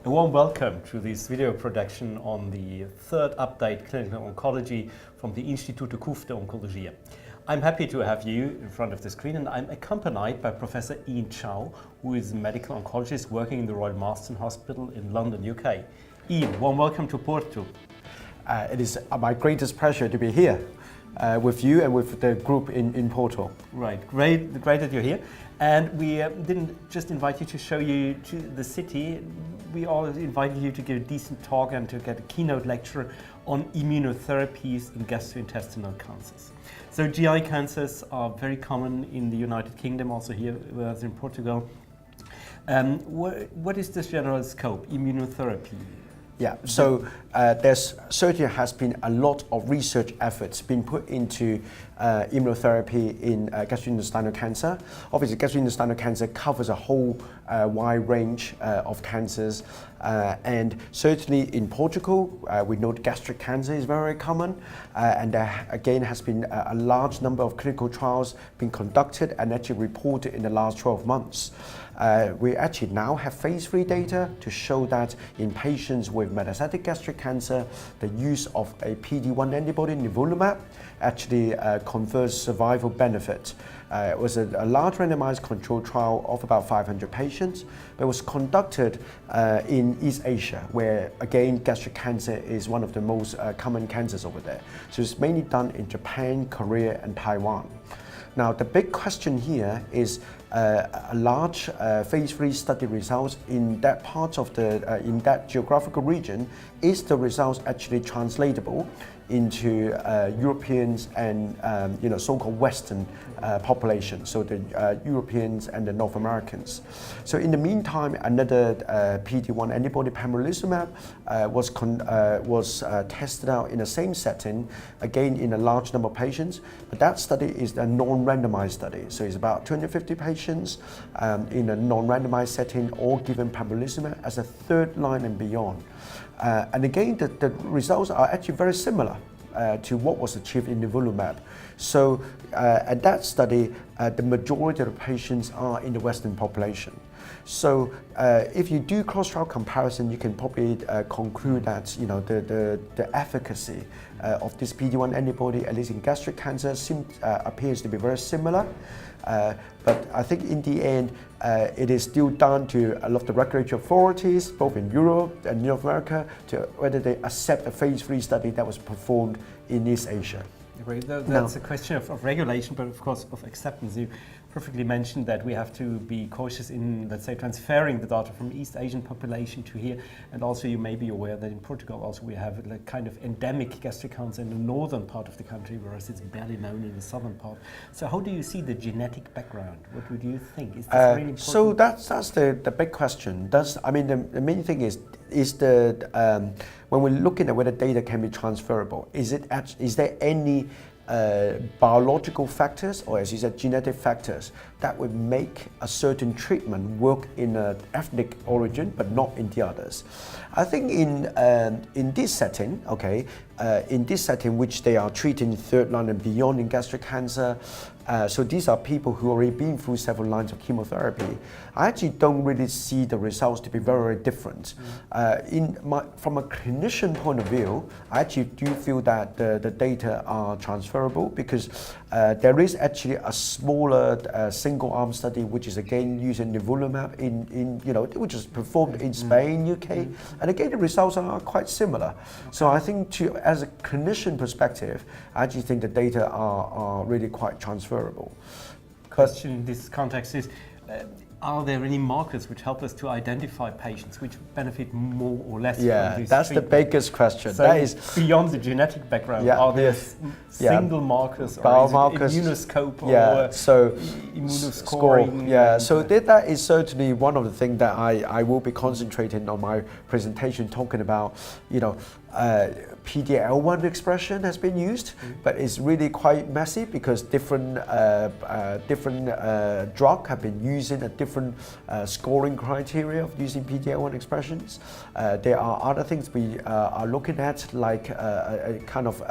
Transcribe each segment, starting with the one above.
A warm welcome to this video production on the third update clinical oncology from the Instituto de Oncology. I'm happy to have you in front of the screen, and I'm accompanied by Professor Chau, who is a medical oncologist working in the Royal Marsden Hospital in London, UK. Ian, warm welcome to Porto. It is my greatest pleasure to be here with you and with the group in Porto. Right, great that you're here. And we didn't just invite you to show you to the city, we all invited you to give a decent talk and to get a keynote lecture on immunotherapies in gastrointestinal cancers. So GI cancers are very common in the United Kingdom, also here with us in Portugal. What is this general scope, immunotherapy? Yeah, so there's certainly has been a lot of research efforts being put into immunotherapy in gastrointestinal cancer. Obviously, gastrointestinal cancer covers a whole wide range of cancers, and certainly in Portugal, we know gastric cancer is very common, and there again has been a large number of clinical trials being conducted and actually reported in the last 12 months. We actually now have phase 3 data to show that in patients with metastatic gastric cancer, the use of a PD-1 antibody, nivolumab, actually confers survival benefit. It was a large randomized controlled trial of about 500 patients, but it was conducted in East Asia, where again gastric cancer is one of the most common cancers over there. So it's mainly done in Japan, Korea, and Taiwan. Now, the big question here is a large phase 3 study results in that part of the in that geographical region. Is the results actually translatable into Europeans and so-called Western population, so the Europeans and the North Americans. So in the meantime, another PD-1 antibody, pembrolizumab, was tested out in the same setting, again in a large number of patients, but that study is a non-randomized study. So it's about 250 patients in a non-randomized setting, all given pembrolizumab as a third line and beyond. And again, the results are actually very similar to what was achieved in nivolumab. So at that study, the majority of the patients are in the Western population. So if you do cross-trial comparison, you can probably conclude that the efficacy of this PD-1 antibody, at least in gastric cancer, appears to be very similar. But I think in the end, it is still down to a lot of the regulatory authorities, both in Europe and North America, to whether they accept a phase 3 study that was performed in East Asia. Right. That's a question of regulation, but of course of acceptance. You perfectly mentioned that we have to be cautious in, let's say, transferring the data from East Asian population to here. And also you may be aware that in Portugal also we have a kind of endemic gastric cancer in the northern part of the country, whereas it's barely known in the southern part. So how do you see the genetic background? What would you think? Is this really important? So that's the big question. The main thing is the when we're looking at whether data can be transferable, is there any biological factors, or as you said, genetic factors that would make a certain treatment work in an ethnic origin but not in the others? I think in this setting, which they are treating third line and beyond in gastric cancer, so these are people who already been through several lines of chemotherapy. I actually don't really see the results to be very, very different. From a clinician point of view, I actually do feel that the data are transferable, because there is actually a smaller single-arm study, which is again using nivolumab which is performed in Spain, UK, and again the results are quite similar. Okay. So I think as a clinician perspective, I actually think the data are really quite transferable. Question in this context is, are there any markers which help us to identify patients which benefit more or less from this that's treatment? the biggest question. So that is beyond the genetic background. Are there single markers, or biomarkers, is it immunoscope or immunoscoring? So that is certainly one of the things that I will be concentrating on my presentation, talking about PD-L1 expression has been used, but it's really quite messy because different drug have been using a different scoring criteria of using PD-L1 expressions. There are other things we are looking at, like a kind of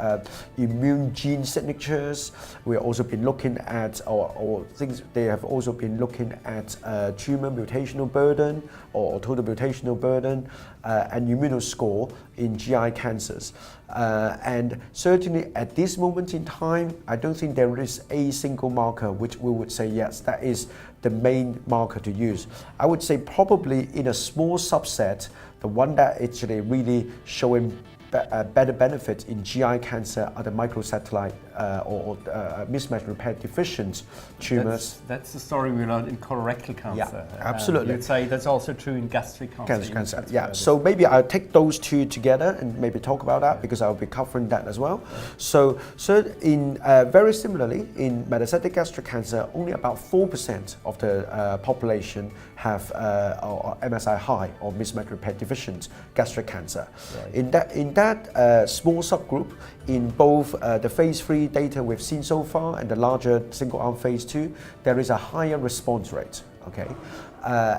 immune gene signatures. We've also been looking at, or things they have also been looking at tumor mutational burden or total mutational burden and immunoscore in GI cancers. And certainly at this moment in time, I don't think there is a single marker which we would say, yes, that is the main marker to use. I would say probably in a small subset, the one that actually really showing better benefit in GI cancer are the microsatellite or mismatch repair deficient tumors. That's the story we learned in colorectal cancer. Yeah, absolutely. You'd say that's also true in gastric cancer. Yeah, so maybe I'll take those two together and maybe talk about that because I'll be covering that as well. So in very similarly, in metastatic gastric cancer, only about 4% of the population have or MSI high or mismatch repair deficient gastric cancer. Right. In that small subgroup, in both the phase 3 data we've seen so far and the larger single arm phase 2, there is a higher response rate. Okay,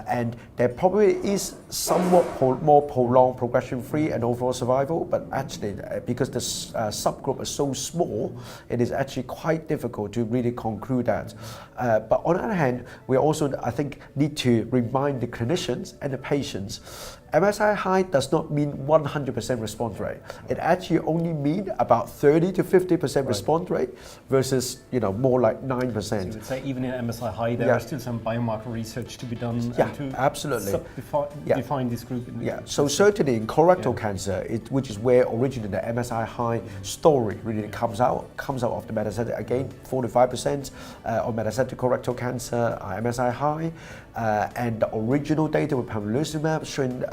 and there probably is somewhat more prolonged progression-free and overall survival, but actually because the subgroup is so small, it is actually quite difficult to really conclude that. But on the other hand, we also, I think, need to remind the clinicians and the patients MSI high does not mean 100% response rate. It actually only means about 30 to 50% response rate versus more like 9%. So you would say even in MSI high, there are still some biomarker research to be done to absolutely define this group. So certainly in colorectal cancer, which is where originally the MSI high story really comes out of the metastatic. Again, 45% of metastatic colorectal cancer are MSI high, and the original data with pembrolizumab showing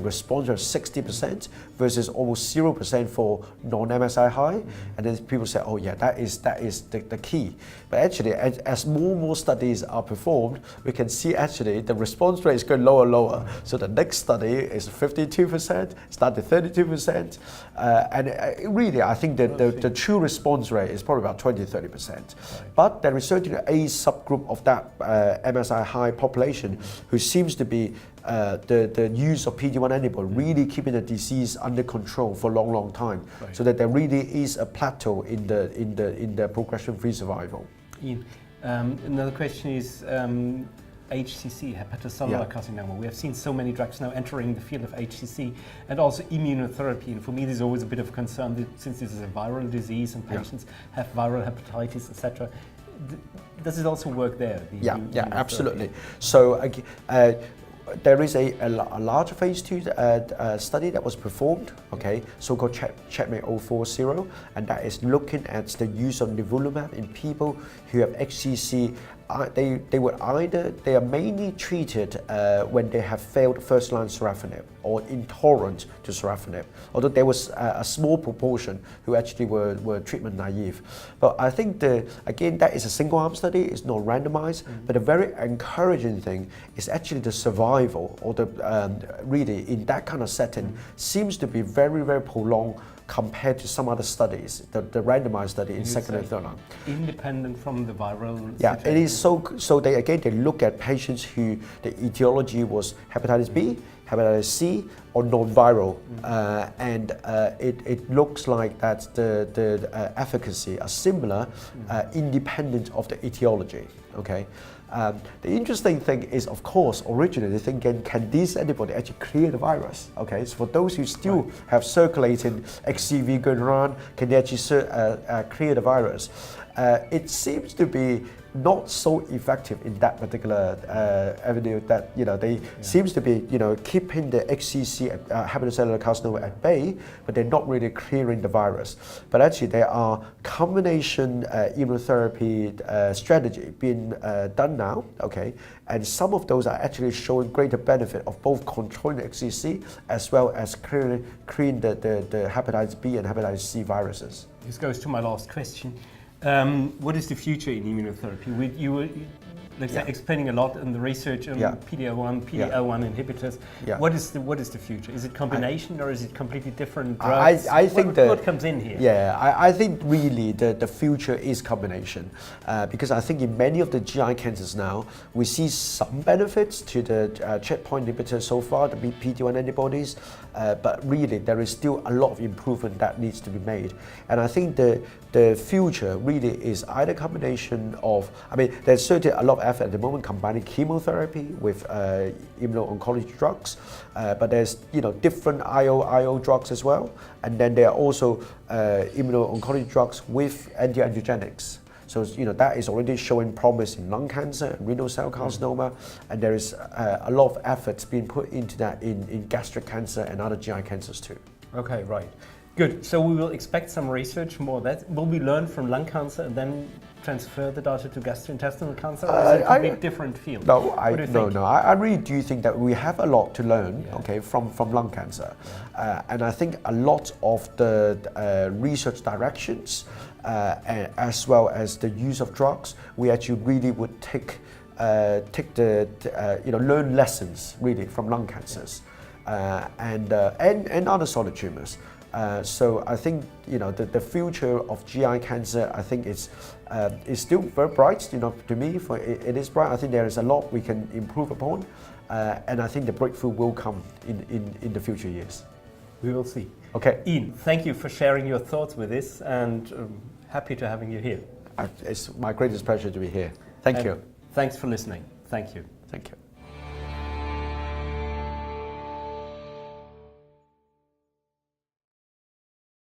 response rate of 60% versus almost 0% for non-MSI high, and then people say, oh yeah, that is the key. But actually, as more and more studies are performed, we can see actually the response rate is going lower and lower. So the next study is 52%, started 32%, and really I think that the true response rate is probably about 20-30%. Right. But there is certainly a subgroup of that MSI high population who seems to be the use of PD-1 antibody really keeping the disease under control for a long time, so that there really is a plateau in the progression-free survival. Ian, another question is HCC, hepatocellular carcinoma. We have seen so many drugs now entering the field of HCC and also immunotherapy. And for me, there's always a bit of concern since this is a viral disease and patients have viral hepatitis, etc. Does it also work there? Absolutely. So there is a large phase 2 study that was performed, so-called Checkmate 040, and that is looking at the use of nivolumab in people who have HCC. They are mainly treated when they have failed first-line sorafenib or intolerant to sorafenib, although there was a small proportion who actually were treatment naive. But I think again that is a single-arm study, it's not randomized, but a very encouraging thing is actually the survival, or the really in that kind of setting seems to be very, very prolonged compared to some other studies, the randomized study in second and third line. Independent from the viral situation. It is so they look at patients who the etiology was hepatitis B, hepatitis C, or non-viral, and it looks like that the efficacy are similar, independent of the etiology. The interesting thing is, of course, originally they think, can this antibody actually clear the virus? So for those who still have circulating HCV going around, can they actually clear the virus? It seems to be not so effective in that particular avenue. That they seems to be keeping the HCC hepatocellular carcinoma at bay, but they're not really clearing the virus. But actually, there are combination immunotherapy strategy being done now. And some of those are actually showing greater benefit of both controlling the HCC as well as clearing the hepatitis B and hepatitis C viruses. This goes to my last question. What is the future in immunotherapy? explaining a lot in the research on PD-L1, PD-L1 inhibitors. Yeah. What is the future? Is it combination or is it completely different drugs? I think what comes in here? Yeah, I think really the future is combination, because I think in many of the GI cancers now we see some benefits to the checkpoint inhibitors so far, the PD-1 antibodies, but really there is still a lot of improvement that needs to be made. And I think the future really is either combination of, I mean, there's certainly a lot of effort at the moment combining chemotherapy with immuno-oncology drugs, but there's different IO drugs as well, and then there are also immuno-oncology drugs with anti-angiogenics. So that is already showing promise in lung cancer and renal cell carcinoma, and there is a lot of efforts being put into that in gastric cancer and other GI cancers too. Okay, right. Good. So we will expect some research more. That will we learn from lung cancer and then transfer the data to gastrointestinal cancer, or is it a completely different field? No, I really do think that we have a lot to learn, from lung cancer, and I think a lot of the research directions, as well as the use of drugs, we actually really would take the learn lessons really from lung cancers, and other solid tumors. So I think the future of GI cancer, I think is still very bright. To me, it is bright. I think there is a lot we can improve upon, and I think the breakthrough will come in the future years. We will see. Okay, Ian, thank you for sharing your thoughts with this, and happy to having you here. It's my greatest pleasure to be here. Thank you. Thanks for listening. Thank you. Thank you.